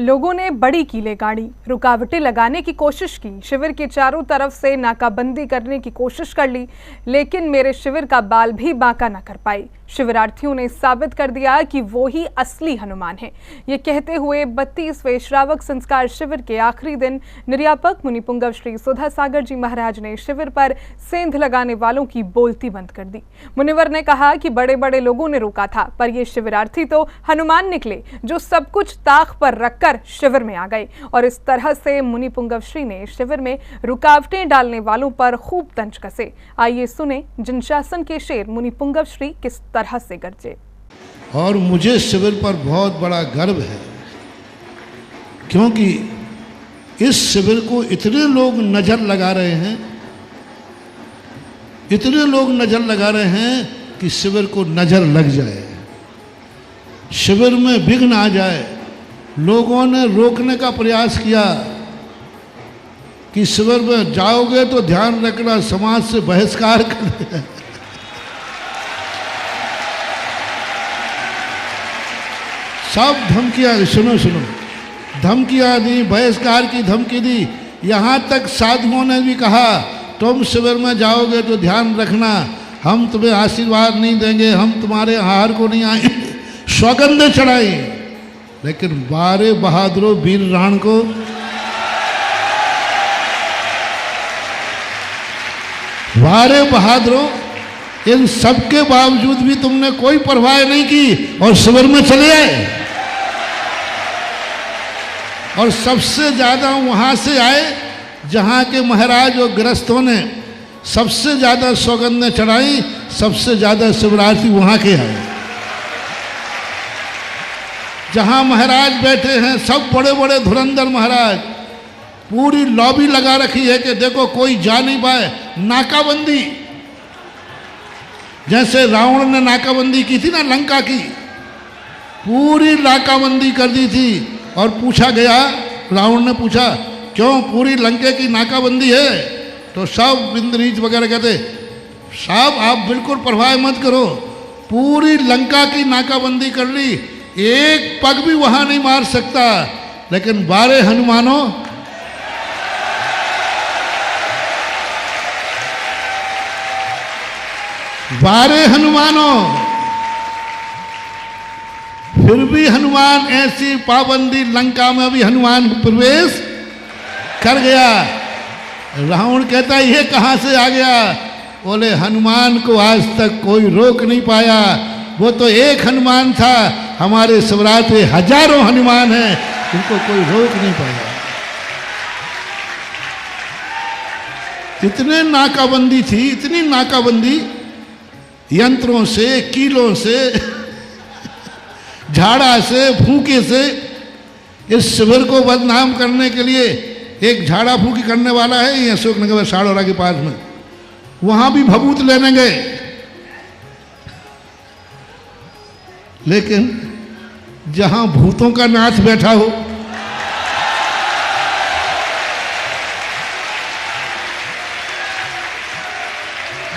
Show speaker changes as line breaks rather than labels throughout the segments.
लोगों ने बड़ी कीलें गाड़ी, रुकावटें लगाने की कोशिश की, शिविर के चारों तरफ से नाकाबंदी करने की कोशिश कर ली, लेकिन मेरे शिविर का बाल भी बांका न कर पाई। शिविरार्थियों ने साबित कर दिया कि वो ही असली हनुमान है। ये कहते हुए 32वें श्रावक संस्कार शिविर के आखिरी दिन निर्यापक मुनिपुंगव श्री सुधा सागर जी महाराज ने शिविर पर सेंध लगाने वालों की बोलती बंद कर दी। मुनिवर ने कहा कि बड़े बड़े लोगों ने रोका था, पर ये शिविरार्थी तो हनुमान निकले जो सब कुछ ताक पर रखकर शिविर में आ गए, और इस तरह से मुनिपुंगव श्री ने शिविर में रुकावटें डालने वालों पर खूब तंज कसे। आइए सुने जनशासन के शेर मुनिपुंगव श्री किस तरह से गरजे।
और मुझे शिविर पर बहुत बड़ा गर्व है, क्योंकि इस शिविर को इतने लोग नजर लगा रहे हैं, इतने लोग नजर लगा रहे हैं कि शिविर को नजर लग जाए, शिविर में विघ्न आ जाए। लोगों ने रोकने का प्रयास किया कि शिविर में जाओगे तो ध्यान रखना समाज से बहिष्कार कर। सब धमकियाँ, सुनो सुनो, धमकियाँ दी, बहिष्कार की धमकी दी। यहाँ तक साधुओं ने भी कहा तुम शिविर में जाओगे तो ध्यान रखना, हम तुम्हें आशीर्वाद नहीं देंगे, हम तुम्हारे आहार को नहीं आएंगे, सौगंध चढ़ाई। लेकिन 12 बहादुरों वीर राण को इन सबके बावजूद भी तुमने कोई परवाह नहीं की और शिविर में चले आए। और सबसे ज़्यादा वहाँ से आए जहाँ के महाराज और गृहस्थों ने सबसे ज़्यादा सौगंधें चढ़ाई, सबसे ज़्यादा शिवरात्रि वहाँ के आए। जहाँ महाराज बैठे हैं सब बड़े बड़े धुरंधर महाराज, पूरी लॉबी लगा रखी है कि देखो कोई जा नहीं पाए। नाकाबंदी, जैसे रावण ने नाकाबंदी की थी ना लंका की, पूरी नाकाबंदी कर दी थी। और पूछा गया, रावण ने पूछा क्यों पूरी लंके की नाकाबंदी है? तो सब इंद्रजीत वगैरह कहते साहब आप बिल्कुल परवाह मत करो, पूरी लंका की नाकाबंदी कर ली, एक पग भी वहां नहीं मार सकता। लेकिन 12 हनुमानों, फिर भी हनुमान ऐसी पाबंदी, लंका में भी हनुमान प्रवेश कर गया। रावण कहता ये कहाँ से आ गया? बोले हनुमान को आज तक कोई रोक नहीं पाया, वो तो एक हनुमान था, हमारे शिवरात्रि हजारों हनुमान हैं, उनको कोई रोक नहीं पाया। इतने नाकाबंदी थी, इतनी नाकाबंदी, यंत्रों से, कीलों से, झाड़ा से, फूके से। इस शिविर को बदनाम करने के लिए एक झाड़ा फूकी करने वाला है ये अशोकनगर में साड़ोरा के पास में, वहां भी भभूत लेने गए, लेकिन जहां भूतों का नाथ बैठा हो,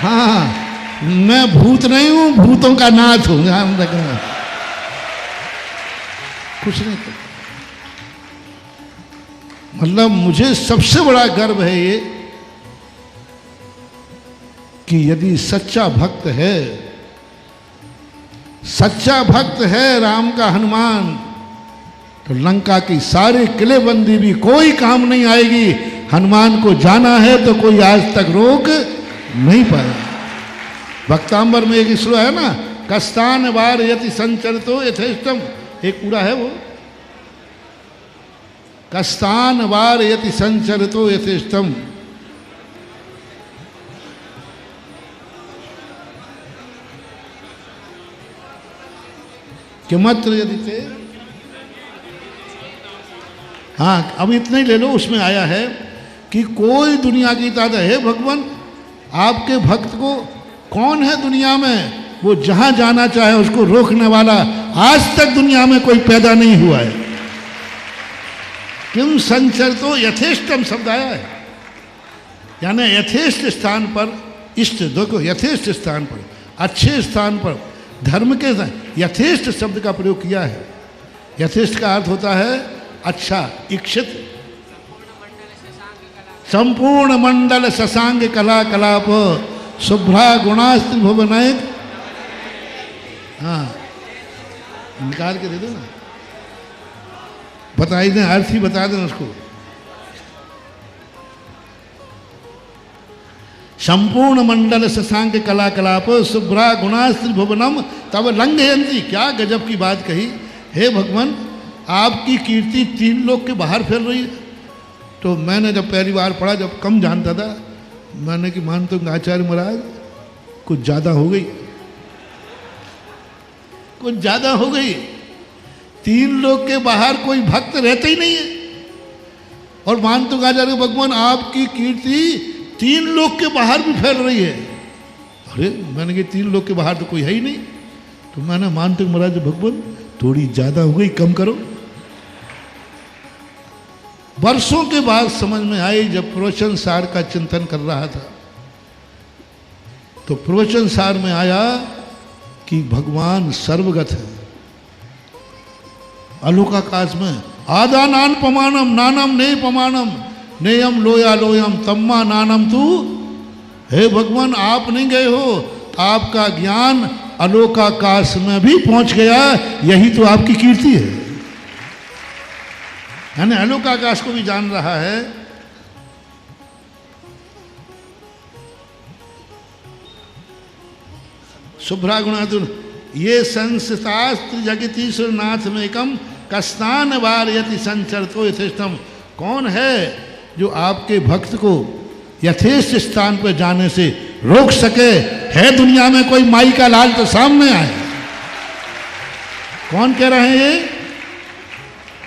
हाँ मैं भूत नहीं हूं, भूतों का नाथ हूं, ध्यान रखना। कुछ नहीं करता। मतलब मुझे सबसे बड़ा गर्व है ये कि यदि सच्चा भक्त है, सच्चा भक्त है राम का हनुमान, तो लंका की सारी किलेबंदी भी कोई काम नहीं आएगी। हनुमान को जाना है तो कोई आज तक रोक नहीं पाया। भक्तांबर में एक श्लोक है ना, कस्तान वार यति संचरितो यथेष्टम, एक पूरा है वो, कस्तान वार यति संचरितो यथेष्टम। किमत्र यदि थे, हाँ अब इतना ही ले लो। उसमें आया है कि कोई दुनिया की ताकत है भगवान, आपके भक्त को कौन है दुनिया में, वो जहां जाना चाहे उसको रोकने वाला आज तक दुनिया में कोई पैदा नहीं हुआ है। किम संचरतो यथेष्टम शब्द आया है, यानी यथेष्ट स्थान पर इष्ट, देखो यथेष्ट स्थान पर, अच्छे स्थान पर, धर्म के यथेष्ट शब्द का प्रयोग किया है। यथेष्ट का अर्थ होता है अच्छा इक्षित संपूर्ण मंडल शशांक कला कलाप शुभ्रा गुणास्त्र भुवनैक। हाँ निकाल के दे दो ना, बताई दें, अर्थ ही बता दें उसको। संपूर्ण मंडल शशांक कला कलाप शुभ्रा गुणास्त्र भुवनम तब लंघयंती। क्या गजब की बात कही। हे भगवान, आपकी कीर्ति 3 लोक के बाहर फैल रही है। तो मैंने जब पहली बार पढ़ा, जब कम जानता था, मैंने कि मानते हैं आचार्य महाराज कुछ ज़्यादा हो गई, कुछ ज़्यादा हो गई। 3 लोक के बाहर कोई भक्त रहते ही नहीं है। और मानते हैं आचार्य भगवान आपकी कीर्ति 3 लोक के बाहर भी फैल रही है। अरे मैंने कहा 3 लोक के बाहर तो कोई है ही नहीं। तो मैंने मानते हैं महाराज भगवान थोड़ी ज़्यादा हो गई, कम करो। वर्षों के बाद समझ में आई, जब प्रवचन सार का चिंतन कर रहा था तो प्रवचन सार में आया कि भगवान सर्वगत है। अलोकाकाश में आदानान पमानम नानम ने पमानम नेयम लोया लोयम तम्मा नानम तू। हे भगवान, आप नहीं गए हो, आपका ज्ञान अलोकाकाश में भी पहुंच गया। यही तो आपकी कीर्ति है। यानी अलोकाकाश को भी जान रहा है। शुभ्रा गुणातुर ये संस्तास्त्र जगतीश्वर नाथ में कम कस्तान वारयति संचरतो यथेष्टम। कौन है जो आपके भक्त को यथेष्ट स्थान पर जाने से रोक सके। है दुनिया में कोई माई का लाल तो सामने आए। कौन कह रहे हैं ये?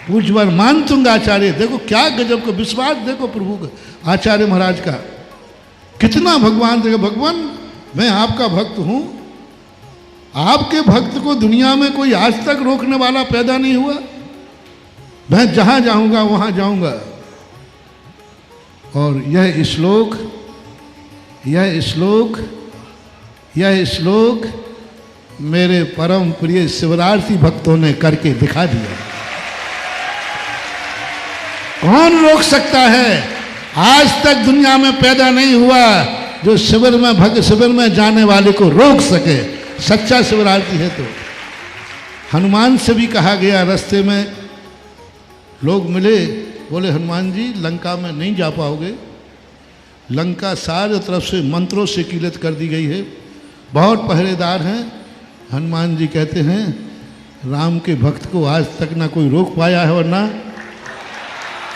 पूज्यवर मानतुंग आचार्य। देखो क्या गजब का विश्वास, देखो प्रभु का, आचार्य महाराज का कितना भगवान। देखो भगवान, मैं आपका भक्त हूं, आपके भक्त को दुनिया में कोई आज तक रोकने वाला पैदा नहीं हुआ। मैं जहां जाऊंगा वहां जाऊंगा। और यह श्लोक मेरे परम प्रिय शिवरार्थी भक्तों ने करके दिखा दिया। कौन रोक सकता है? आज तक दुनिया में पैदा नहीं हुआ जो शिविर में जाने वाले को रोक सके। सच्चा शिवरार्थी है। तो हनुमान से भी कहा गया, रास्ते में लोग मिले, बोले हनुमान जी लंका में नहीं जा पाओगे, लंका सारे तरफ से मंत्रों से किलत कर दी गई है, बहुत पहरेदार हैं। हनुमान जी कहते हैं राम के भक्त को आज तक ना कोई रोक पाया है, और ना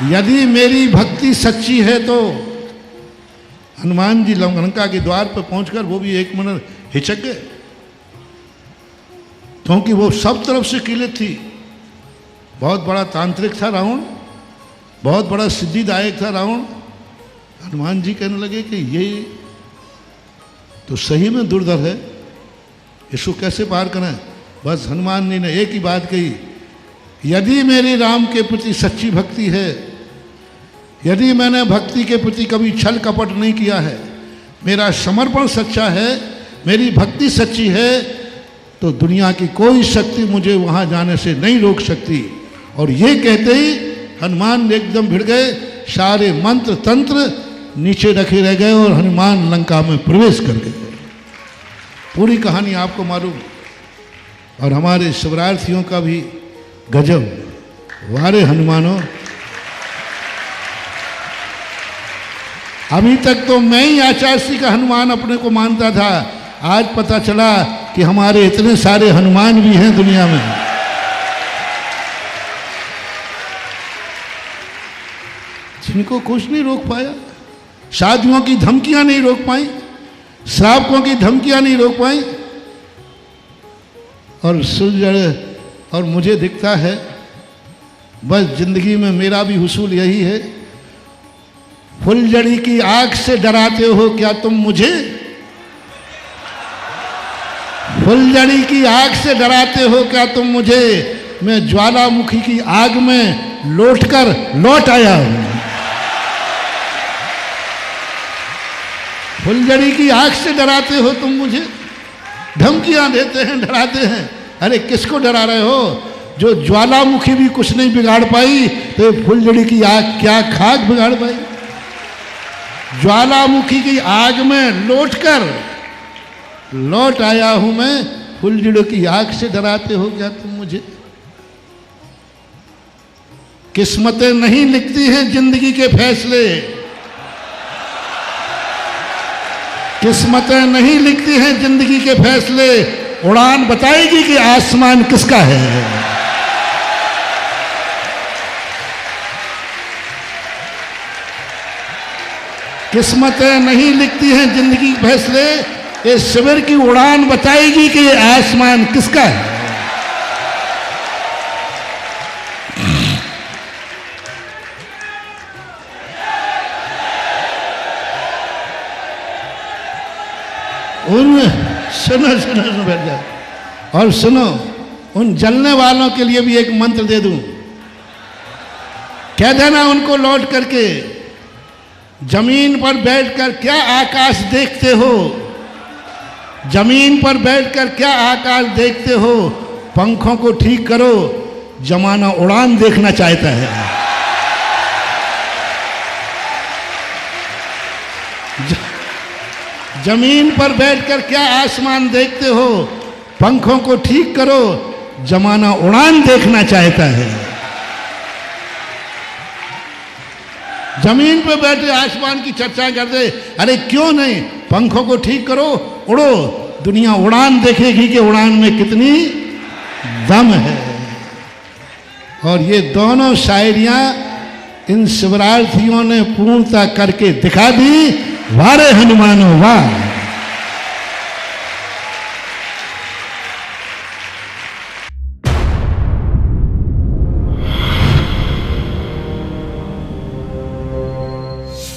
यदि मेरी भक्ति सच्ची है तो। हनुमान जी लंका के द्वार पर पहुंचकर वो भी 1 मिनट हिचक गए, क्योंकि वो सब तरफ से किले थी। बहुत बड़ा तांत्रिक था रावण, बहुत बड़ा सिद्धिदायक था रावण। हनुमान जी कहने लगे कि ये तो सही में दुर्धर है, इसको कैसे पार करें। बस हनुमान जी ने एक ही बात कही, यदि मेरी राम के प्रति सच्ची भक्ति है, यदि मैंने भक्ति के प्रति कभी छल कपट नहीं किया है, मेरा समर्पण सच्चा है, मेरी भक्ति सच्ची है, तो दुनिया की कोई शक्ति मुझे वहाँ जाने से नहीं रोक सकती। और ये कहते ही हनुमान एकदम भिड़ गए, सारे मंत्र तंत्र नीचे रखे रह गए और हनुमान लंका में प्रवेश कर गए। पूरी कहानी आपको मालूम। और हमारे शिवरार्थियों का भी गजब, वारे हनुमानों। अभी तक तो मैं ही आचार्य श्री का हनुमान अपने को मानता था, आज पता चला कि हमारे इतने सारे हनुमान भी हैं दुनिया में। जिनको कुछ नहीं रोक पाया, शादियों की धमकियां नहीं रोक पाई, श्रावकों की धमकियां नहीं रोक पाई। और सुलझड़ और मुझे दिखता है बस जिंदगी में मेरा भी हुसूल यही है, फुलझड़ी की आग से डराते हो क्या तुम मुझे, फुलझड़ी की आग से डराते हो क्या तुम मुझे, मैं ज्वालामुखी की आग में लौट आया हूं। फुलझड़ी की आग से डराते हो तुम मुझे, धमकियां देते हैं, डराते हैं। अरे किसको डरा रहे हो? जो ज्वालामुखी भी कुछ नहीं बिगाड़ पाई, तो फुलझड़ी की आग क्या खाक बिगाड़ पाई। ज्वालामुखी की आग में लौट आया हूं मैं, फुलझड़ी की आग से डराते हो क्या तुम मुझे। किस्मतें नहीं लिखती हैं जिंदगी के फैसले, किस्मतें नहीं लिखती हैं जिंदगी के फैसले, उड़ान बताएगी कि आसमान किसका है। किस्मतें नहीं लिखती हैं जिंदगी के फैसले, ये शिविर की उड़ान बताएगी कि ये आसमान किसका है। सुनो बैठ जाओ। और सुनो, उन जलने वालों के लिए भी एक मंत्र दे दूं। कह देना उनको लौट करके, जमीन पर बैठकर क्या आकाश देखते हो, जमीन पर बैठकर क्या आकाश देखते हो, पंखों को ठीक करो, जमाना उड़ान देखना चाहता है। जमीन पर बैठकर क्या आसमान देखते हो, पंखों को ठीक करो, जमाना उड़ान देखना चाहता है। जमीन पर बैठे आसमान की चर्चा कर दे, अरे क्यों नहीं, पंखों को ठीक करो, उड़ो, दुनिया उड़ान देखेगी कि उड़ान में कितनी दम है। और ये दोनों शायरियां इन शिवरार्थियों ने पूर्णता करके दिखा दी। वारे हनुमानो वाह।